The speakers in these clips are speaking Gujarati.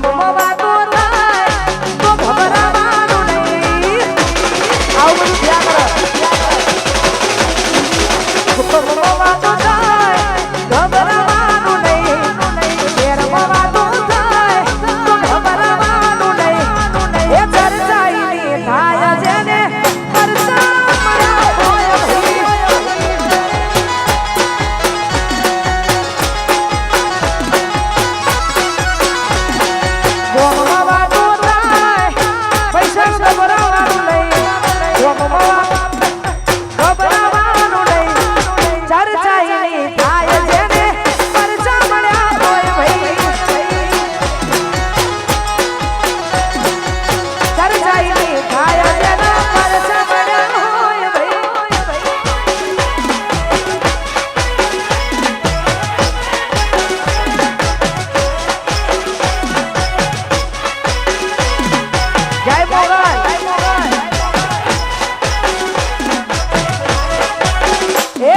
ગોમમાં વાતો થાય તો ઘબરાવાનું નહીં. આવું બધું ધ્યાન કરો. ગોમમાં વાતો થાય ઘબરાવાનું નહીં. શહેરમાં વાતો થાય તો ઘબરાવાનું નહીં. એ ચર્ચાઈની થાય જેને પરસા મળ્યા હોય ભાઈ. ગોમમાં વાતો થાય પૈસા ઘબરાવાનું નહીં. ગોમમાં ઘબરાવાનું નહીં. ચર્ચાઈની થાય જેને પરસા મળ્યા હોય ભાઈ. ચર્ચાઈની થાય જેને પરસા મળ્યા હોય ભાઈ. જય મોગલ. એ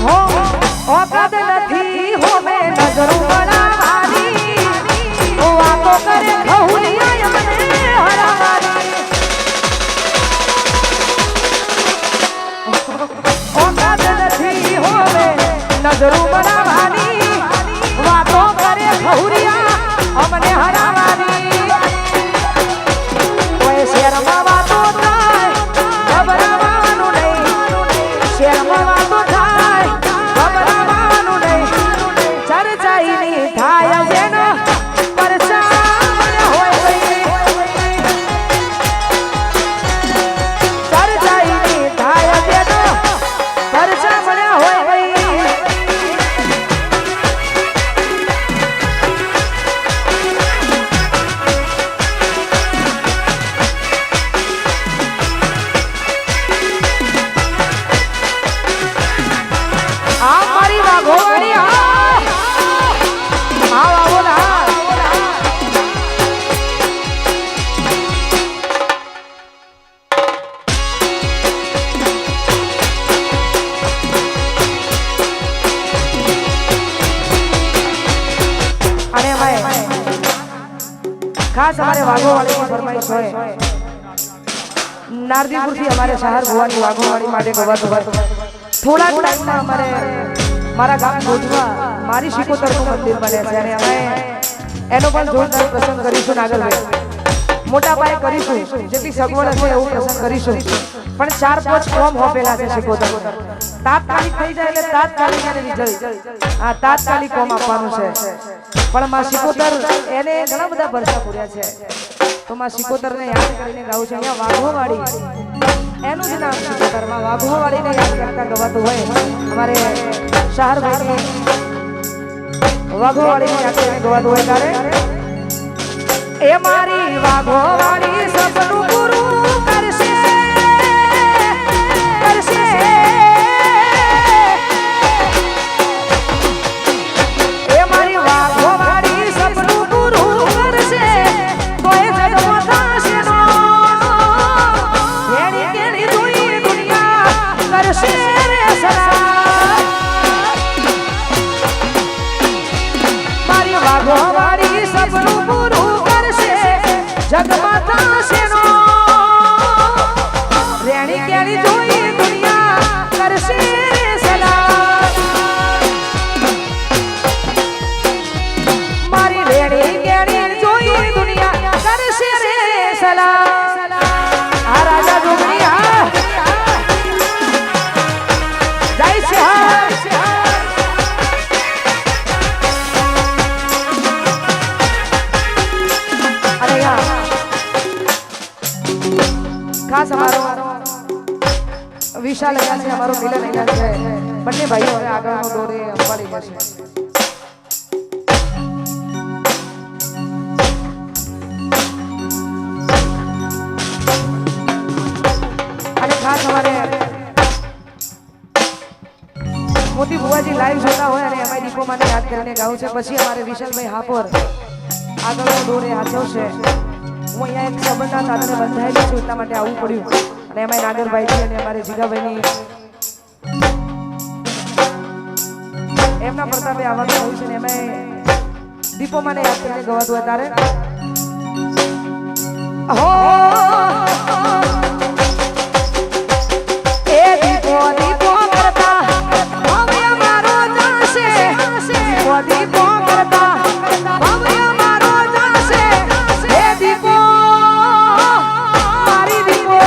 હો ઓકાત નથી હોમે નજરો બનાવવાની. વાતો કરે ખહુલિયા મને હરાવવાની. ઓકાત નથી હોમે નજરો બનાવવાની. વાતો કરે ખહુલિયા અમને હરાવવાની. કોઈ શેરમાં વાતો થાય ઘબરાવાનું નહીં. શેરમાં વાતો થાય ઘબરાવાનું નહીં. ચર્ચાઈની થાય જેનો પરસામણ હોય ભાઈ. ચર્ચાઈની થાય જેનો પરસામણ હોય ભાઈ. આ મારી વાઘોવાળી આવો ના. અને ભાઈ ખાસ અમારે વાઘોવાળીની ફરમાઈશ હોય. નારદીપુરથી અમારે શહેર ભુવાની વાઘોવાળી માટે ગવાતું થોડા ટાઈમમાં અમારે મારા ગામ ગોધવા મારી શિકોતરનું મંદિર બને છે. અને અમે એનો પણ જોરદાર પ્રસંગ કરીશું. આગળ મોટા પાયે કરીશું. જેટલી સગવડ હશે એવું પ્રસંગ કરીશું. પણ 4-5 ફોર્મ હોપેલા છે શિકોતર. તાત્કાલિક થઈ જાય એટલે તાત્કાલિક એને રિઝલ્ટ. આ તાત્કાલિક ફોર્મ આપવાનું છે. પણ માં શિકોતર એને ઘણા બધા ભરસા પૂર્યા છે. તો માં શિકોતરને યાદ કરીને ગાવું છે. અહીંયા વાઘોવાળી એનું જ નામ શિકોતરમાં વાઘોવાળીને યાદ કરતા ગવાતું હોય. અમારે શહરભાઈ વાઘોવાળીને યાદ કરીને ગવાતું હોય ત્યારે એ મારી વાઘોવાળી સપનું પૂરું કરશે કરશે. એ મારી વાઘોવાળી સપનું પૂરું કરશે. કોઈ જન્મ થશે નો એની કેની જોઈ દુનિયા કરશે રે સલાહ. મારી વાઘોવાળી સપનું પૂરું કરશે. જગમાં થશે નો રેણી કેની જોઈ દુનિયા કરશે રે સલાહ. મારી રેણી કેની જોઈ દુનિયા કરશે રે સલાહ. આ રાજા જોગણી જાય છે. અને ખાસ અમારો વિશાલ અહીંયા છે. અમારો મિલન અહીંયા છે. બંને ભાઈઓ હવે આગળનો દોરે અંબાડી જશે. અને ખાસ અમારે મોતી બુવાજી લાઈવ જોતા હોય અને એમાં દીપો મને યાદ કરીને ગાવું છે. પછી અમારે વિશાલભાઈ હાપોર આગળનો દોર એ હાચવશે. હું અહીંયા એક સંબંધના તાતને બંધાયેલી છું એટલા માટે આવવું પડ્યું. અને એમાં નાગરભાઈ અને અમારે જીગાભાઈની એમના પ્રતાપે આવવાનું હોય છે ને એમાં દીપો મને યાદ કરીને ગવાતું હોય તારે હો એ દીપો દીપો કરતા ભવ્ય મારો જાશે દીપો દીપો કરતા ભવ્ય મારો જાશે એ દીપો મારી દીપો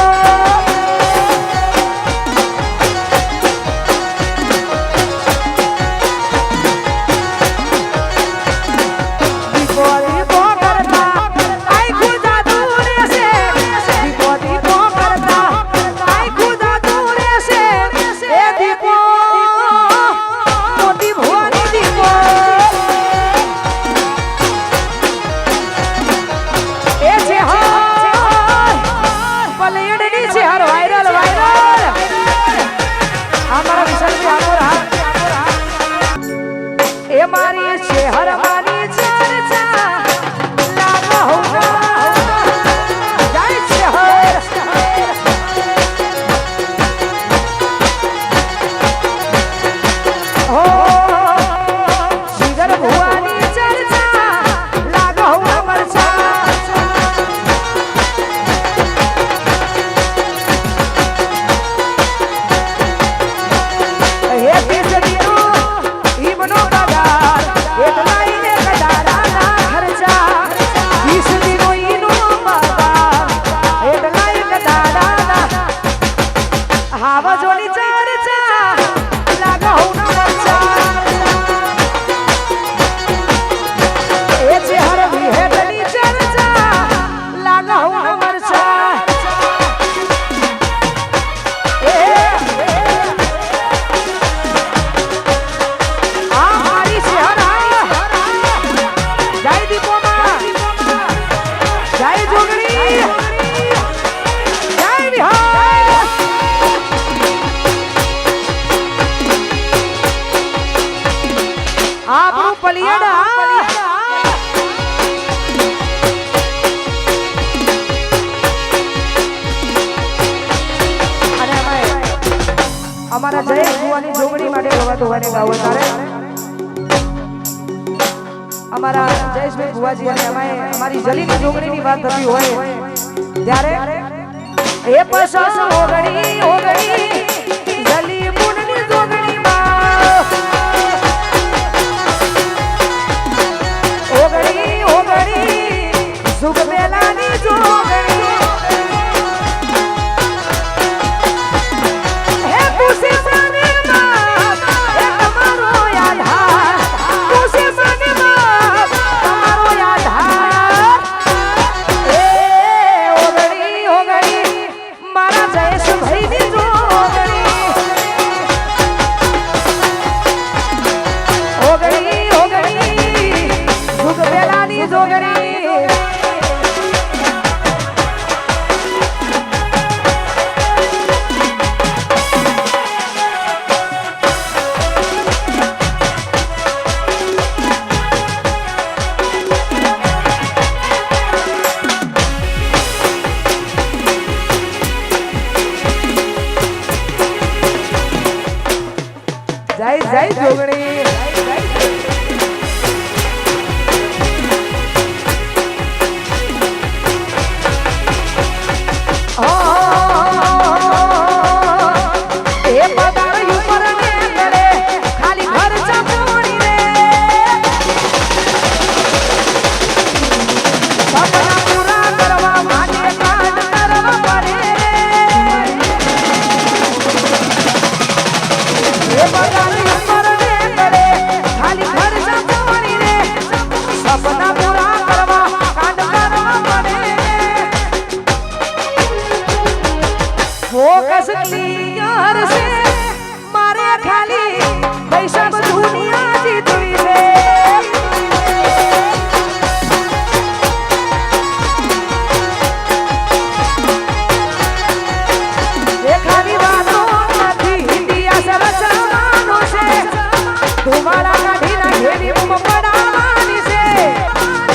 અમારા જયેશ ભુવાની જોગણી માટે ગવાતો હોય ને ગાવો તારે અમારા જયેશભાઈ ભુવાજી અને અમારી જલીની જોગણીની વાત થતી હોય ત્યારે એ પસંદ ઓગણી ઓગણી જલી મુનની જોગણીમાં ઓગણી ઓગણી સુખ બેલાની જોગણી જય જોગણી तुम्हारा गाड़ी ना घेरी मुंह पड़ावानी से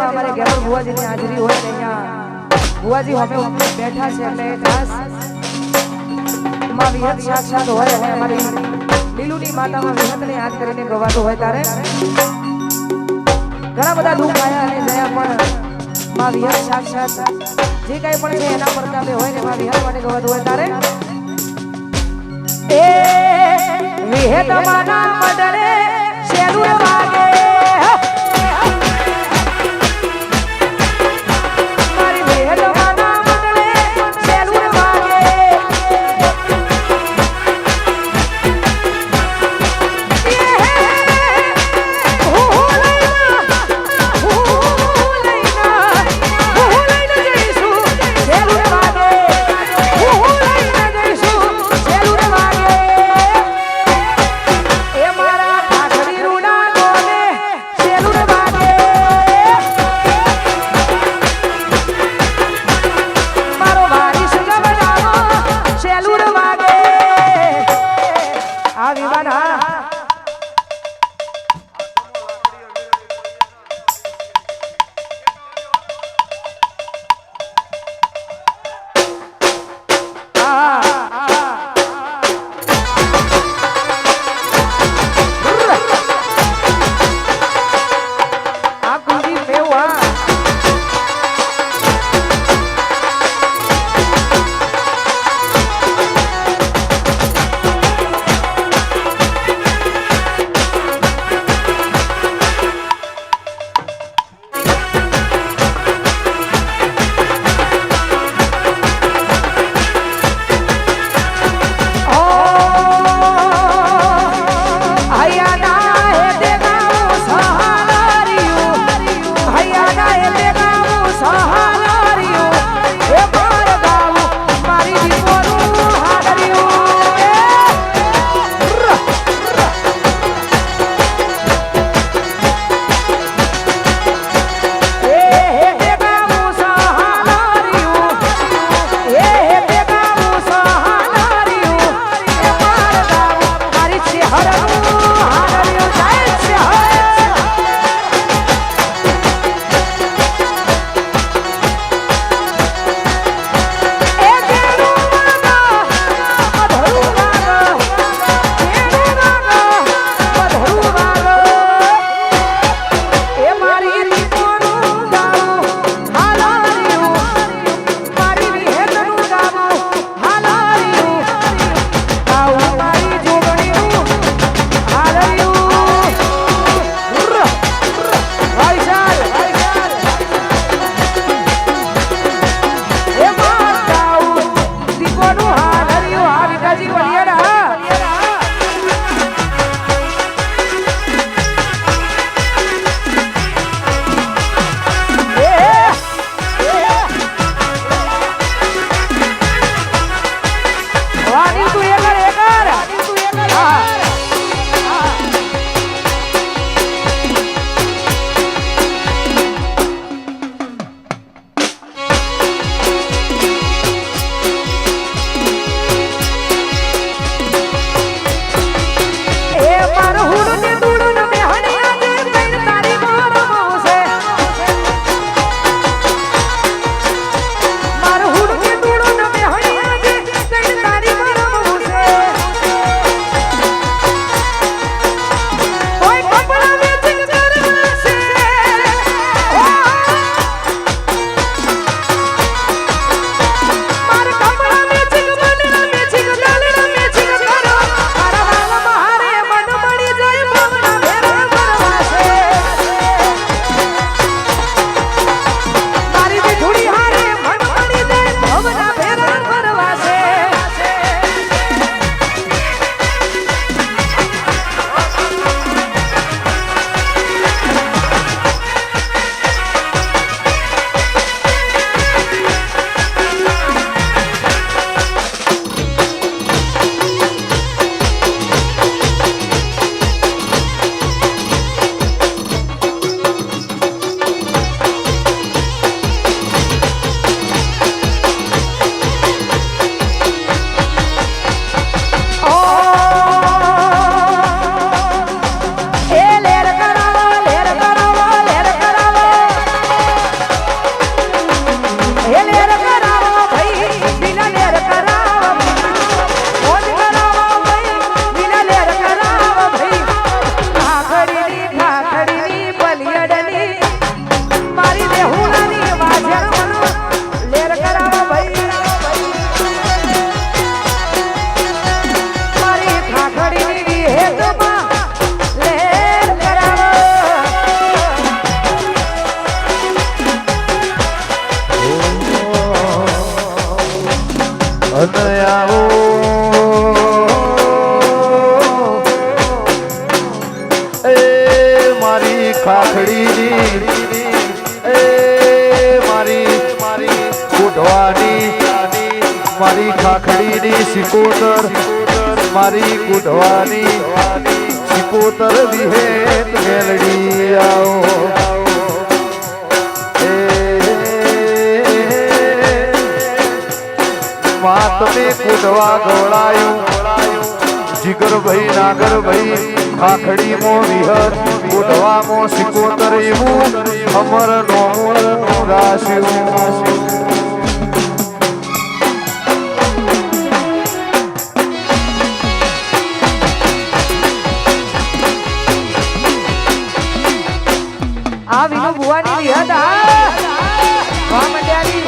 એમાં અમારે ગેવર ભુવાજીની હાજરી હોય ને અહીંયા ભુવાજી અમે બેઠા છે એટલે ખાસ માં વિહત સાક્ષાત હોય અને અમારી લીલુની માતામાં વિહતને યાદ કરીને ગવાતો હોય ત્યારે ઘણા બધા દુઃખ આયા અને જયા પણ માં વિહત સાક્ષાત જે કઈ પણ છે એના પ્રતાપે હોય ને માં વિહત માટે ગવાતો હોય ત્યારે એ વિહત માના મડરે શેલુર વાગે સિકોતર મારી ગુઢવાની સિકોતર વિહેત મેલડી આવો તમે કુટવા ગોળાયું જીગરભાઈ નાગરભાઈ આખડી મો વિહત કુટવા મો સિકોતર એવું અમર નોમું રાશ્યું આ વિનુ ભુવાની વિહત વાહ મંડ્યાની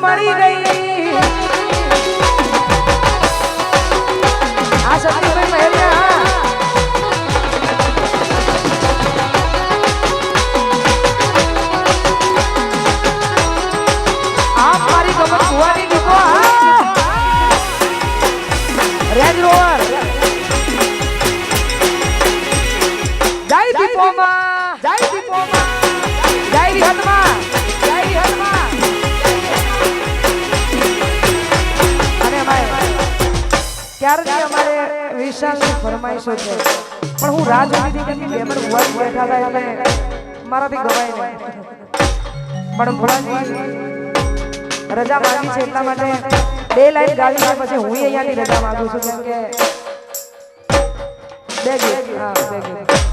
મળી ગઈ આ સતીભાઈ મહેલિયા આ મારી ગમત કુવાની દીકો રેડ રોવર જય દીપોમાં જય વિહતમાં ક્યારથી અમારે વિશાલની ફરમાઈશો છે પણ હું રાહ જોઈ હતી કે બેમર ભુવા બેઠા હતા એટલે મારાથી ગવાય નહીં પણ ભોળાજી રજા માંગી છે એટલા માટે બે લાઈન ગાવી છે પછી હું અહીંયાથી રજા માંગુ છું કેમ કે બે ગીત